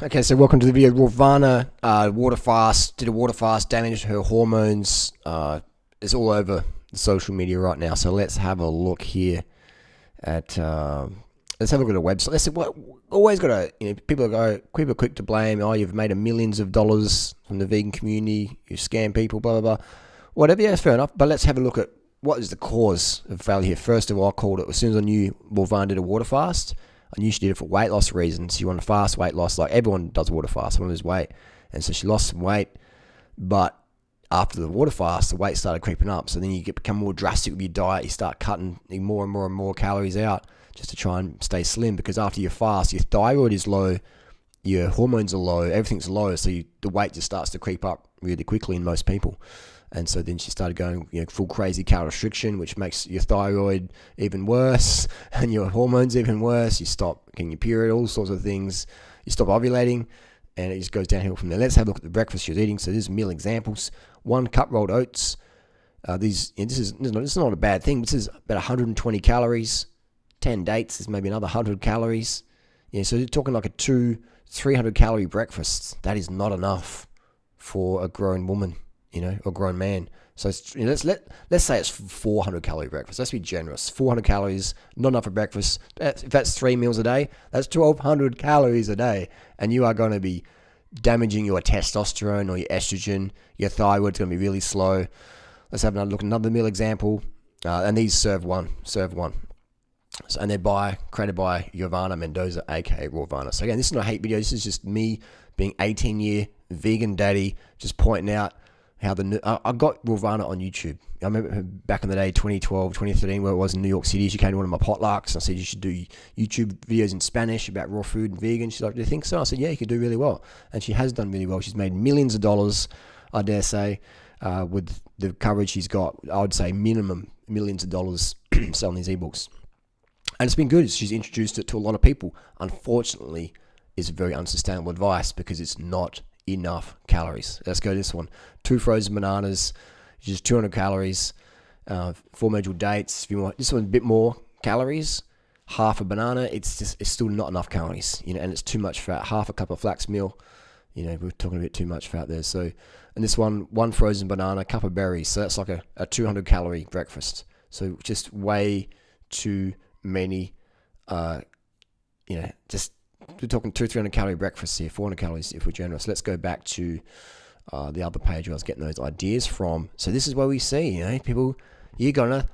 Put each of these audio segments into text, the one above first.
Okay, so welcome to the video. Rawvana water fast, did a water fast, damaged her hormones. It's all over the social media right now. So let's have a look here at let's have a look at a website. Let's see what always got to, people are quick to blame. Oh, you've made millions of dollars from the vegan community. You scam people, blah blah blah. Whatever, yeah, fair enough. But let's have a look at what is the cause of failure here. First of all, I called it as soon as I knew Rawvana did a water fast. I knew she did it for weight loss reasons. She wanted fast weight loss, like everyone does water fast, want to lose weight. And so she lost some weight, but after the water fast, the weight started creeping up. So then you become more drastic with your diet. You start cutting more and more and more calories out just to try and stay slim, because after you fast, your thyroid is low, your hormones are low, everything's low. So the weight just starts to creep up really quickly in most people. And so then she started going, full crazy calorie restriction, which makes your thyroid even worse and your hormones even worse. You stop getting your period, all sorts of things. You stop ovulating, and it just goes downhill from there. Let's have a look at the breakfast she was eating. So there's meal examples. 1 cup rolled oats. This is not a bad thing. This is about 120 calories. 10 dates is maybe another 100 calories. So you're talking like a 300 calorie breakfast. That is not enough for a grown woman, or grown man. So let's say it's 400 calorie breakfast. Let's be generous. 400 calories, not enough for breakfast. If that's 3 meals a day, that's 1,200 calories a day, and you are going to be damaging your testosterone or your estrogen. Your thyroid's going to be really slow. Let's have another look. Another meal example, and these serve one. So, and they're created by Ravana Mendoza, aka Rawvana. So again, this is not a hate video. This is just me being 18-year vegan daddy, just pointing out how I got Rawvana on YouTube. I remember back in the day, 2012, 2013, where it was in New York City. She came to one of my potlucks, and I said, you should do YouTube videos in Spanish about raw food and vegan. She's like, do you think so? I said, yeah, you could do really well. And she has done really well. She's made millions of dollars, I dare say, with the coverage she's got. I would say minimum millions of dollars selling these ebooks. And it's been good. She's introduced it to a lot of people. Unfortunately, it's very unsustainable advice because it's not enough calories. Let's go to this one. 2 frozen bananas, just 200 calories. 4 major dates. If you want this one, a bit more calories. Half a banana, it's still not enough calories. And it's too much fat. Half a cup of flax meal. We're talking a bit too much fat there. So, and this one frozen banana, a cup of berries. So that's like a 200 calorie breakfast. So just way too many. Just. We're talking 200-300 calorie breakfast here, 400 calories if we're generous. Let's go back to the other page where I was getting those ideas from. So this is where we see, people, you're gonna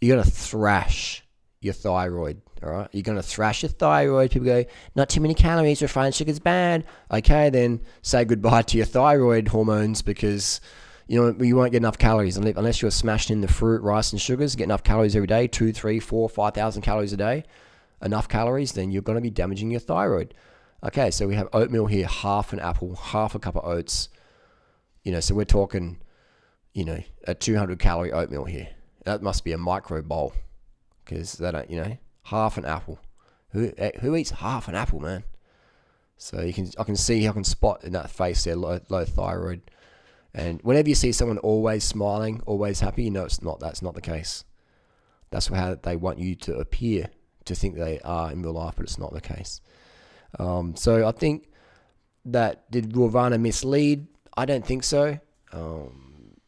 thrash your thyroid. All right, you're gonna thrash your thyroid. People go, not too many calories. Refined sugar's bad. Okay, then say goodbye to your thyroid hormones, because you won't get enough calories unless you're smashing in the fruit, rice, and sugars. Get enough calories every day, 2, 3, 4, 5,000 calories a day. Enough calories, then you're going to be damaging your thyroid. Okay, so we have oatmeal here, half an apple, half a cup of oats. So we're talking, a 200 calorie oatmeal here. That must be a micro bowl, because they don't, half an apple. Who eats half an apple, man? So I can spot in that face there low thyroid. And whenever you see someone always smiling, always happy, that's not the case. That's how they want you to appear, to think they are in real life, but it's not the case. So I think that, did Rawvana mislead? I don't think so.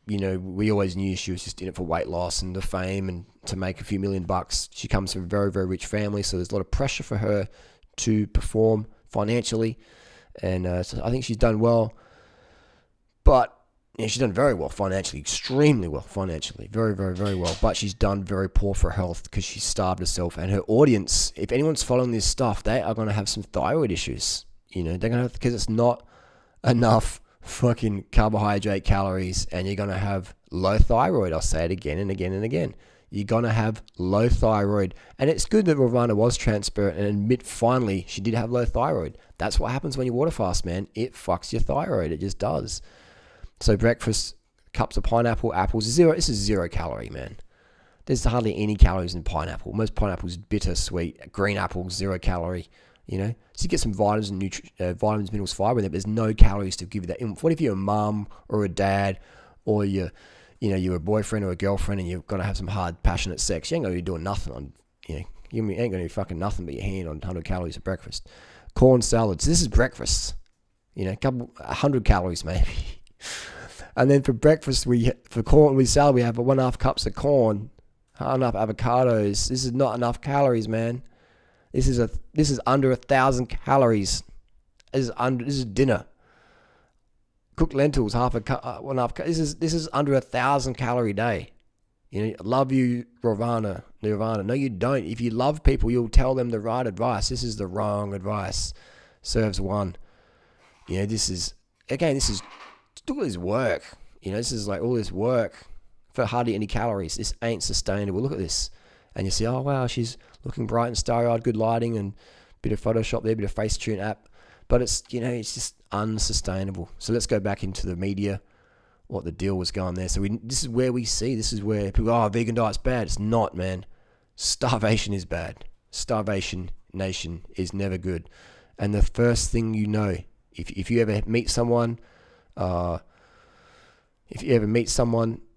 We always knew she was just in it for weight loss and the fame and to make a few $1 million. She comes from a very, very rich family, so there's a lot of pressure for her to perform financially. And so I think she's done well. But she's done very well financially, extremely well financially, very, very, very well. But she's done very poor for health because she starved herself. And her audience, if anyone's following this stuff, they are going to have some thyroid issues. They're going to have, because it's not enough fucking carbohydrate calories, and you're going to have low thyroid. I'll say it again and again and again. You're going to have low thyroid. And it's good that Rawvana was transparent and admit finally she did have low thyroid. That's what happens when you water fast, man. It fucks your thyroid. It just does. So breakfast, cups of pineapple, apples, zero. This is 0 calorie, man. There's hardly any calories in pineapple. Most pineapples bitter, sweet. Green apples, 0 calorie. So you get some vitamins and vitamins, minerals, fiber in there, but there's no calories to give you that. What if you're a mum or a dad, or you're a boyfriend or a girlfriend, and you've got to have some hard, passionate sex? You ain't going to be doing nothing on, you ain't going to be fucking nothing but your hand on 100 calories of breakfast. corn salads. This is breakfast. A couple 100 calories maybe. And then for breakfast, for corn with salad, we have 1.5 cups of corn, enough avocados. This is not enough calories, man. This is under 1,000 calories. This is dinner. Cooked lentils, half a cup, 1.5 cup. This is under 1,000 calorie day. Love you, Rawvana. No, you don't. If you love people, you'll tell them the right advice. This is the wrong advice. Serves one. This is look at this work. This is like all this work for hardly any calories. This ain't sustainable. Look at this. And you see, oh wow, she's looking bright and starry-eyed, good lighting and bit of Photoshop there, bit of Facetune app. But it's just unsustainable. So let's go back into the media, what the deal was going there. So this is where people go, oh, vegan diet's bad. It's not, man. Starvation is bad. Starvation nation is never good. And the first thing if you ever meet someone,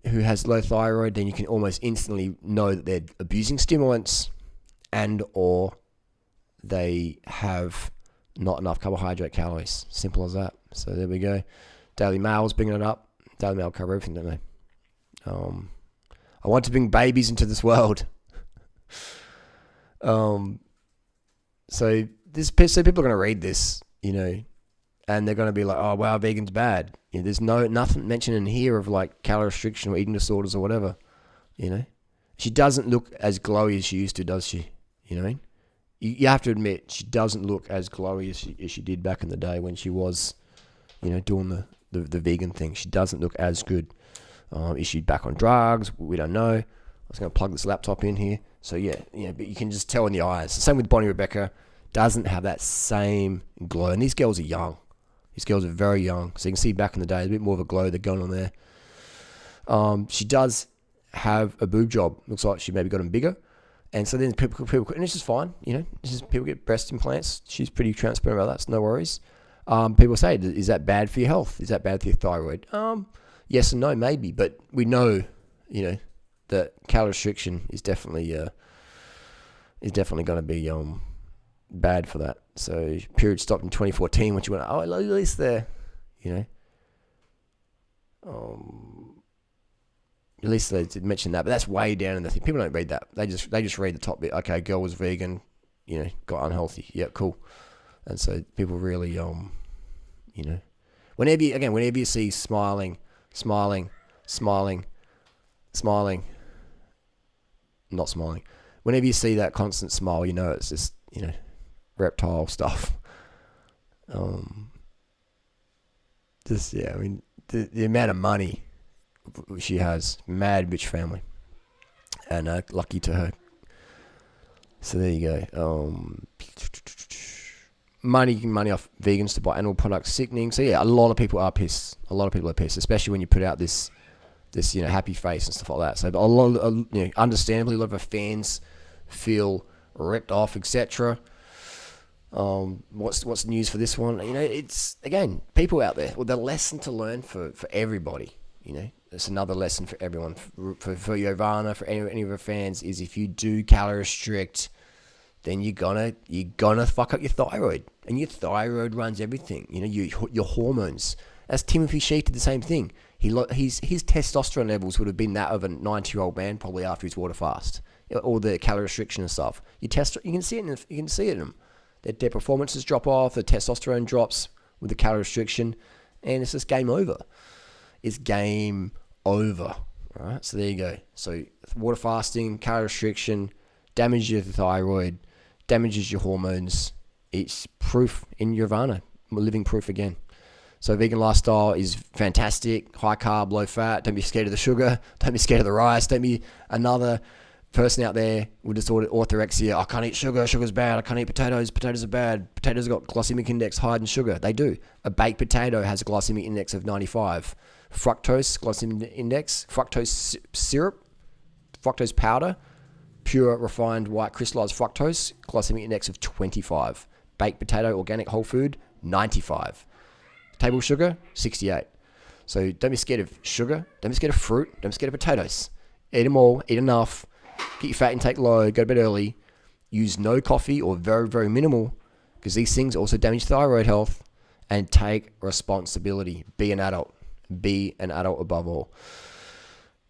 who has low thyroid, then you can almost instantly know that they're abusing stimulants and or they have not enough carbohydrate calories. Simple as that. So there we go. Daily Mail's bringing it up. Daily Mail cover everything, don't they? I want to bring babies into this world. So people are going to read this, and they're going to be like, oh, wow, vegan's bad. There's nothing mentioned in here of like calorie restriction or eating disorders or whatever. She doesn't look as glowy as she used to, does she? You have to admit, she doesn't look as glowy as she did back in the day when she was, doing the vegan thing. She doesn't look as good. Is she back on drugs? We don't know. I was going to plug this laptop in here. So yeah, but you can just tell in the eyes. Same with Bonnie Rebecca. Doesn't have that same glow. And these girls are young. These girls are very young. So you can see back in the day, there's a bit more of a glow that's going on there. She does have a boob job. Looks like she maybe got them bigger. And so then people, and this is fine, people get breast implants. She's pretty transparent about that, so no worries. People say, is that bad for your health? Is that bad for your thyroid? Yes and no, maybe, but we know, that calorie restriction is definitely going to be bad for that. So period stopped in 2014 when she went, oh, at least they're, at least they did mention that, but that's way down in the thing. People don't read that. They just read the top bit. Okay, girl was vegan, got unhealthy. Yeah, cool. And so people really, whenever you see smiling, not smiling. Whenever you see that constant smile, it's just, reptile stuff. The amount of money she has, mad rich family, and lucky to her. So there you go. Money off vegans to buy animal products, sickening. So yeah, a lot of people are pissed. Especially when you put out this happy face and stuff like that. So a lot of, understandably, a lot of our fans feel ripped off, etc. What's the news for this one? It's, again, people out there. Well, the lesson to learn for everybody. It's another lesson for everyone. For Rawvana, for any of her fans, is if you do calorie restrict, then you're gonna fuck up your thyroid, and your thyroid runs everything. Your hormones. As Timothy Sheet did the same thing. His testosterone levels would have been that of a 90-year-old man probably after his water fast, or the calorie restriction and stuff. You can see it. In them. Their performances drop off. The testosterone drops with the calorie restriction, and it's just game over. It's game over. All right. So there you go. So water fasting, calorie restriction, damages your thyroid, damages your hormones. It's proof in Rawvana. We're living proof again. So vegan lifestyle is fantastic. High carb, low fat. Don't be scared of the sugar. Don't be scared of the rice. Don't be another person out there with disordered orthorexia. I can't eat sugar. Sugar's bad. I can't eat potatoes. Potatoes are bad. Potatoes have got glycemic index higher than sugar. They do. A baked potato has a glycemic index of 95. Fructose, glycemic index. Fructose syrup. Fructose powder. Pure, refined, white, crystallized fructose. Glycemic index of 25. Baked potato, organic, whole food, 95. Table sugar, 68. So don't be scared of sugar. Don't be scared of fruit. Don't be scared of potatoes. Eat them all. Eat enough. Get your fat intake low. Go to bed early. Use no coffee or very, very minimal because these things also damage thyroid health. And take responsibility. Be an adult. Be an adult above all.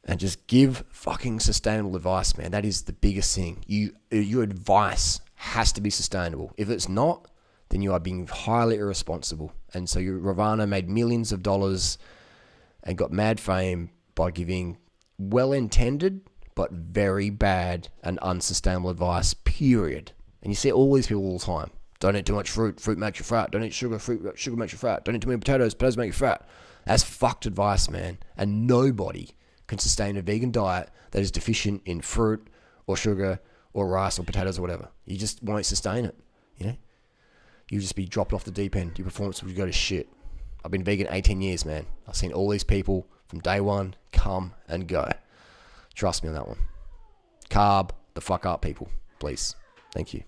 And just give fucking sustainable advice, man. That is the biggest thing. Your advice has to be sustainable. If it's not, then you are being highly irresponsible. And so Rawvana made millions of dollars and got mad fame by giving well-intended but very bad and unsustainable advice, period. And you see all these people all the time. Don't eat too much fruit. Fruit makes you fat. Don't eat sugar. Sugar makes you fat. Don't eat too many potatoes. Potatoes make you fat. That's fucked advice, man. And nobody can sustain a vegan diet that is deficient in fruit or sugar or rice or potatoes or whatever. You just won't sustain it. You know, you just be dropped off the deep end. Your performance will go to shit. I've been vegan 18 years, man. I've seen all these people from day one come and go. Trust me on that one. Carb the fuck up, people, please. Thank you.